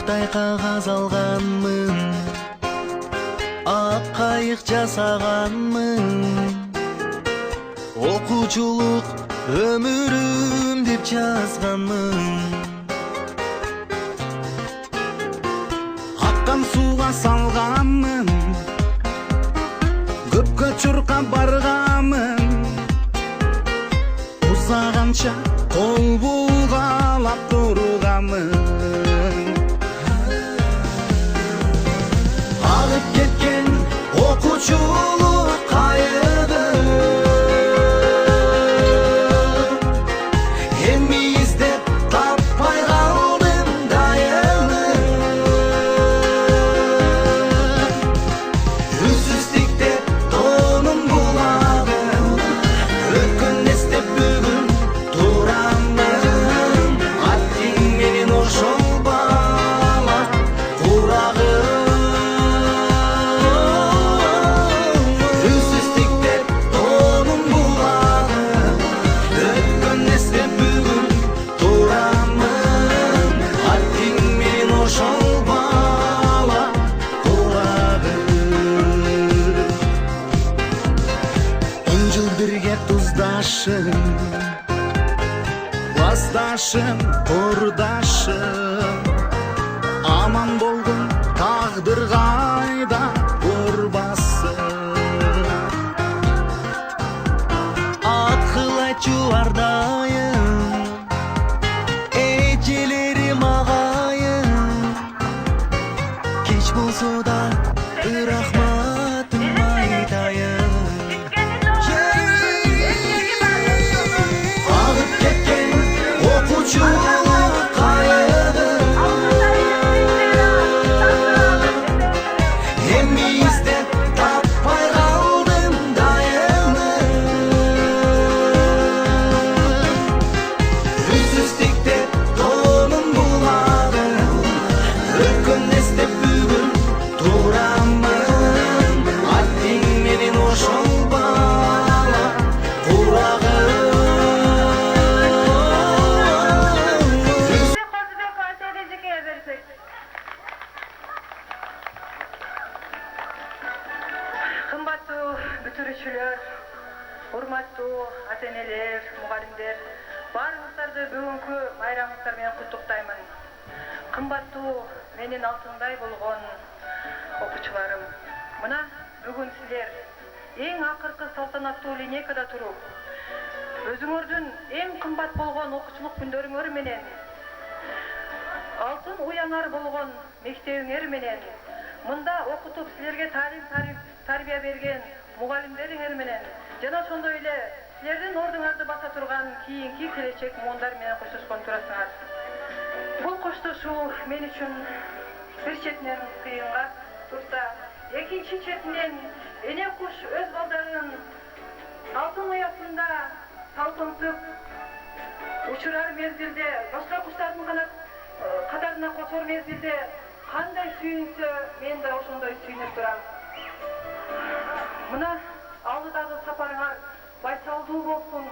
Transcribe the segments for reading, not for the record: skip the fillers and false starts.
Актай кагаз алганмын, ак кайык жасаганмын. Окуучулук өмүрүм деп жазганмын. Аккан сууга салганмын, көпкө чуркап барганмын. Узаганча кол булгалап турганмын. Алып кеткен окуучулук кайыгы, эми издеп таппай калдым дайыны. Үзүздүктө тоонун булагы, өткөн эстеп бүгүн турамын. Аттиң менен ошол бала курагы. Үзүздүктө тоонун булагы, өткөн эстеп бүгүн турамын. Аттиң менен ошол бала курагы. 10 жыл бирге туздашым, Классташым, курдашым, аман болгун тагдыр кайда урбасын. акыл айтчу ардайым, эжелерим агайым. Кеч болсо да рахматым айтайын. Алып кеткен окуучулук кайыгы, эми издеп таппай калдым дайыны. Үзүздүктө тоонун булагы, өткөн эстеп бүгүн турамын. Аттиң менен ошол бала курагы. Кымбаттуу бүтүрүүчүлөр, урматтуу ата-энелер, мугалимдер, баарыңыздарды бүгүнкү байрамыңыздар менен куттуктаймын. Кымбаттуу менин алтындай болгон окуучуларым, мына бүгүн силер эң акыркы салтанаттуу линейкада туруп, өзүңөрдүн эң кымбат болгон окуучулук күндөрүңөр менен, алтын уяңар болгон мектебиңер менен, мында окутуп силерге таалим тарбия берген мугалимдериңер менен, жана ошондой эле силердин ордуңарды баса турган кийинки келечек муундар менен коштошкон турасыңар. Бул коштошуу мен үчүн бир четинен кыйынга турса, экинчи четинен эне куш өз балдарын алтын уясында талпынтып учурар мезгилде, башка куштардын катарына кошор мезгилде кандай сүйүнсө, мен да ошондой сүйүнүп турам. Мына алдыдагы сапарыңар байсалдуу болсун,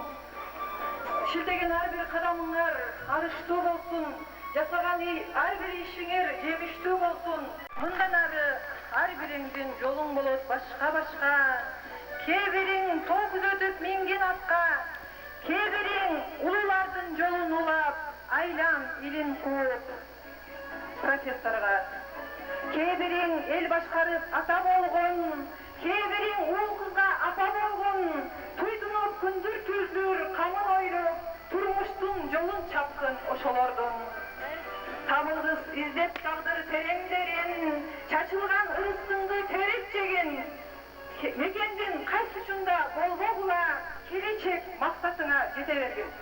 шилтеген ар бир кадамыңар арыштуу болсун, жасаган ар бир ишиңер жемиштүү болсун. Мындан ары ар бириңдин жолуң болот башка-башка. Кээ бириң тоо күзөтүп минген атка, кээ бириң улуулардын жолун улап, айлам илин кууп профессорго. Кээ бириң эл башкарып ата болгон, кээ бириң уул кызга апа болгон, туйдунуп күндүр түздүр камын ойлоп, турмуштун жолун чапкын ошолордун. Табылгыс издеп тагдыр тереңдерин, чачылган ырыстыңды тереп жеген, мекендин кайсы учунда болбогула келечек максатыңа жете бергин.